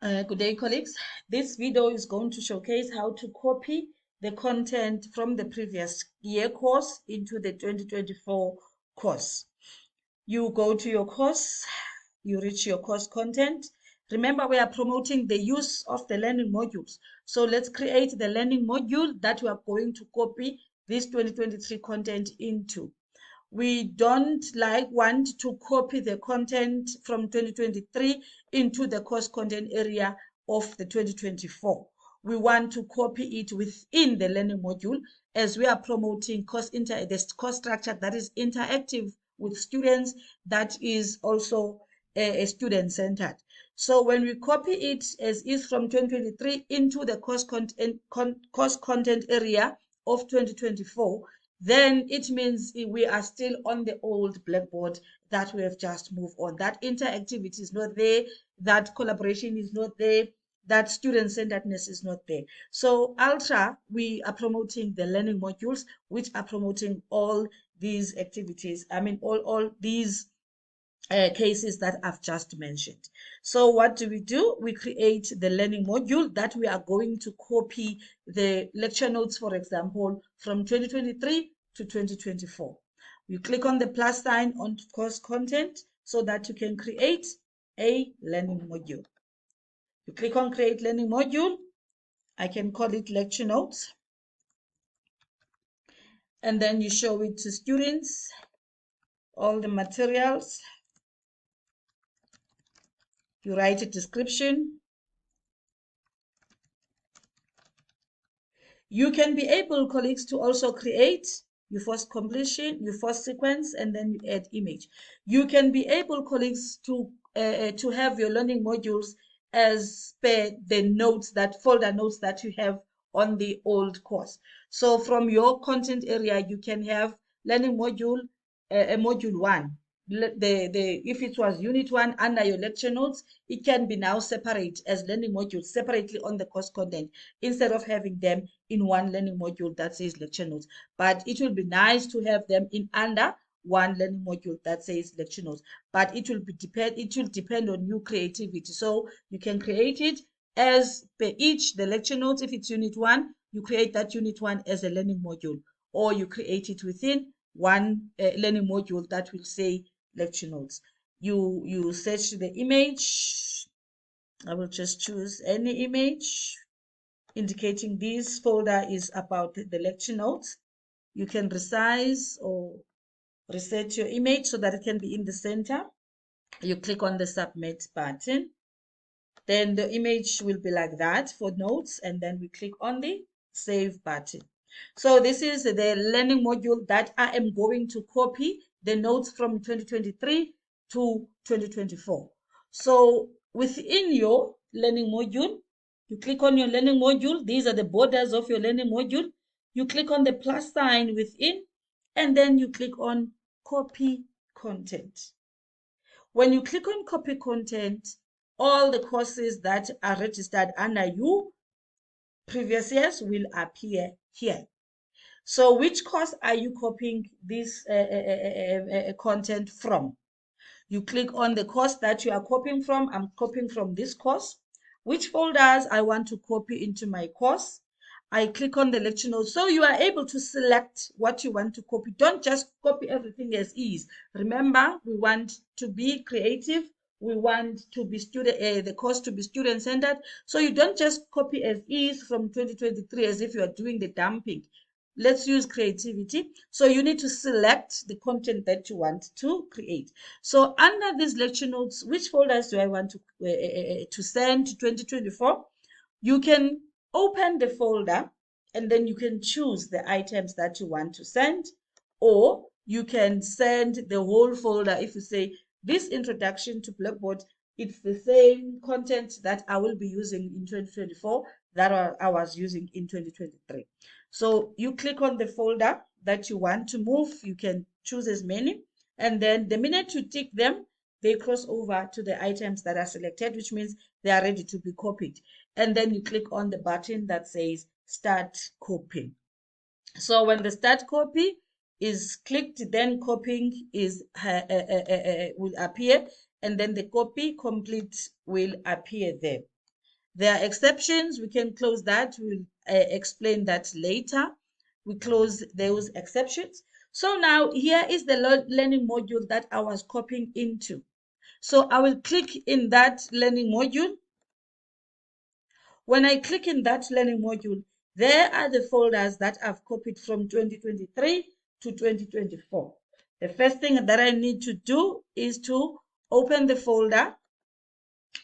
Good day, colleagues. This video is going to showcase how to copy the content from the previous year course into the 2024 course. You go to your course, you reach your course content. Remember, we are promoting the use of the learning modules. So let's create the learning module that we are going to copy this 2023 content into. We don't want to copy the content from 2023 into the course content area of the 2024. We want to copy it within the learning module as we are promoting the course structure that is interactive with students, that is also student-centered. So when we copy it as is from 2023 into the course content area of 2024, then it means we are still on the old Blackboard that we have just moved on. That interactivity is not there, that collaboration is not there, that student-centeredness is not there. So Ultra, we are promoting the learning modules, which are promoting all these activities. All these cases that I've just mentioned. So what do? We create the learning module that we are going to copy the lecture notes, for example, from 2023 to 2024. You click on the plus sign on course content so that you can create a learning module. You click on create learning module. I can call it lecture notes. And then you show it to students, all the materials. You write a description. You can be able, colleagues, to also create your first completion, your first sequence, and then you add image. You can be able, colleagues, to have your learning modules as per the notes, that folder notes that you have on the old course. So from your content area, you can have learning module, module 1. If it was unit 1 under your lecture notes, it can be now separate as learning modules separately on the course content instead of having them in one learning module that says lecture notes. But it will be nice to have them in under one learning module that says lecture notes. But it will depend on your creativity. So you can create it as per each the lecture notes. If it's unit 1, you create that unit 1 as a learning module, or you create it within one learning module that will say lecture notes. You search the image. I will just choose any image indicating this folder is about the lecture notes. You can resize or reset your image so that it can be in the center. You click on the submit button. Then the image will be like that for notes, and then we click on the save button. So this is the learning module that I am going to copy the notes from 2023 to 2024. So within your learning module, you click on your learning module. These are the borders of your learning module. You click on the plus sign within, and then you click on copy content. When you click on copy content, all the courses that are registered under you previous years will appear here. So which course are you copying this content from? You click on the course that you are copying from. I'm copying from this course. Which folders I want to copy into my course? I click on the lecture notes. So you are able to select what you want to copy. Don't just copy everything as is. Remember, we want to be creative. We want to be the course to be student-centered. So you don't just copy as is from 2023 as if you are doing the dumping. Let's use creativity. So you need to select the content that you want to create. So under these lecture notes, which folders do I want to send to 2024? You can open the folder and then you can choose the items that you want to send, or you can send the whole folder. If you say this introduction to Blackboard, it's the same content that I will be using in 2024 that I was using in 2023. So you click on the folder that you want to move. You can choose as many. And then the minute you tick them, they cross over to the items that are selected, which means they are ready to be copied. And then you click on the button that says start copying. So when the start copy is clicked, then copying will appear, and then the copy complete will appear there. There are exceptions. We can close that. We'll explain that later. We close those exceptions. So now here is the learning module that I was copying into. So I will click in that learning module. When I click in that learning module, there are the folders that I've copied from 2023 to 2024. The first thing that I need to do is to open the folder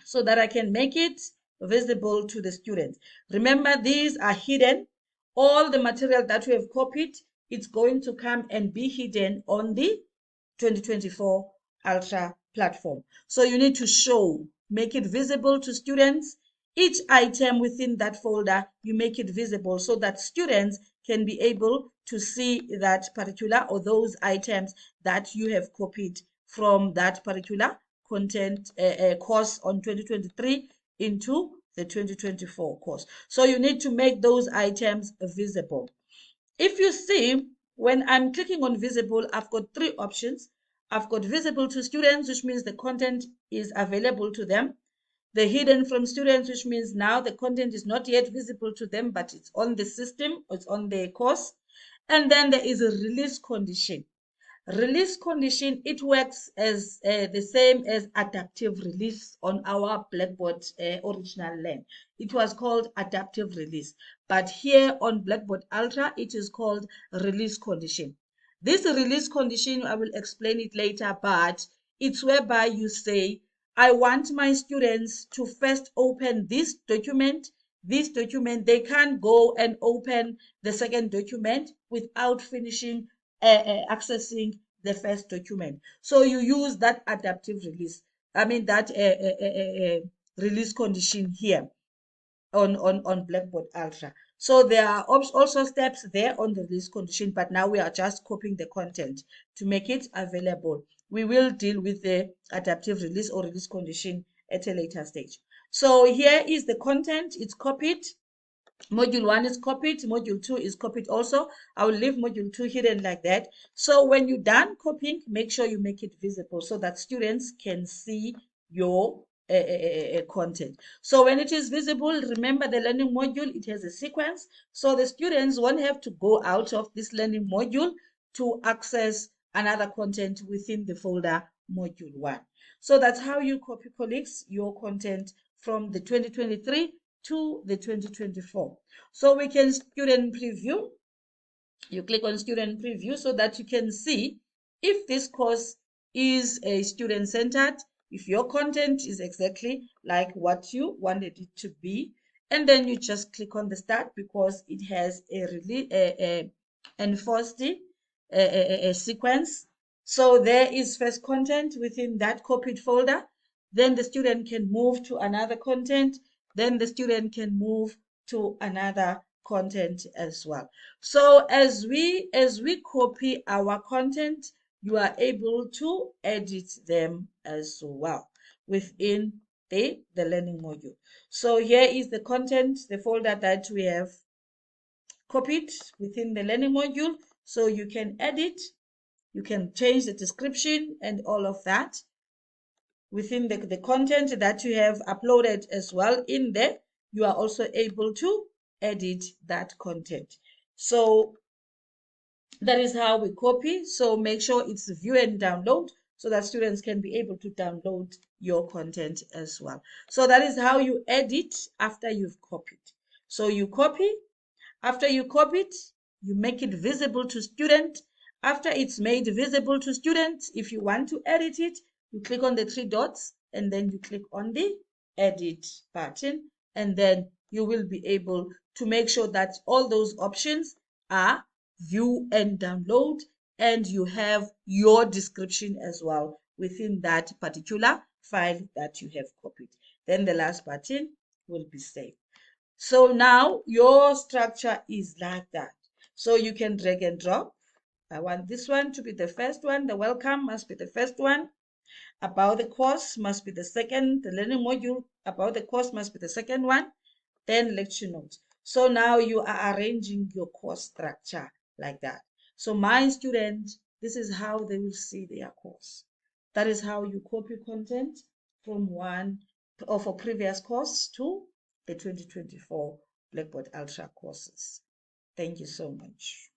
so that I can make it visible to the students. Remember, these are hidden. All the material that we have copied, it's going to come and be hidden on the 2024 Ultra platform. So you need to make it visible to students. Each item within that folder, you make it visible so that students can be able to see that particular or those items that you have copied from that particular content course on 2023 into the 2024 course. So you need to make those items visible. If you see, when I'm clicking on visible, I've got three options. I've got visible to students, which means the content is available to them. The hidden from students, which means now the content is not yet visible to them, but it's on the system, it's on the course. And then there is a release condition. Release condition, it works as the same as adaptive release on our Blackboard original Learn. It was called adaptive release, but here on Blackboard Ultra, it is called release condition. This release condition, I will explain it later, but it's whereby you say, I want my students to first open this document. They can't go and open the second document without finishing accessing the first document. So you use that adaptive release. I mean that release condition here on Blackboard Ultra. So there are also steps there on the release condition, but now we are just copying the content to make it available. We will deal with the adaptive release or release condition at a later stage. So here is the content. It's copied. Module 1 is copied, module 2 is copied also. I will leave module 2 hidden like that. So when you're done copying, make sure you make it visible so that students can see your content. So when it is visible, remember the learning module, it has a sequence. So the students won't have to go out of this learning module to access another content within the folder module 1. So that's how you copy, colleagues, your content from the 2023 to the 2024. So we can student preview. You click on student preview so that you can see if this course is a student-centered, if your content is exactly like what you wanted it to be. And then you just click on the start because it has a enforced sequence. So there is first content within that copied folder. Then the student can move to another content. Then the student can move to another content as well. So as we copy our content, you are able to edit them as well within the learning module. So here is the content, the folder that we have copied within the learning module. So you can edit, you can change the description and all of that within the content that you have uploaded as well in there. You are also able to edit that content. So that is how we copy. So make sure it's view and download so that students can be able to download your content as well. So that is how you edit after you've copied. So you copy. After you copy it, you make it visible to student. After it's made visible to students, if you want to edit it, you click on the three dots and then you click on the edit button, and then you will be able to make sure that all those options are view and download, and you have your description as well within that particular file that you have copied. Then the last button will be save. So now your structure is like that. So you can drag and drop. I want this one to be the first one. The welcome must be the first one. About the course must be the second. The learning module about the course must be the second one. Then lecture notes. So now you are arranging your course structure like that. So my students, this is how they will see their course. That is how you copy content from one of a previous course to 2024 Blackboard Ultra courses. Thank you so much.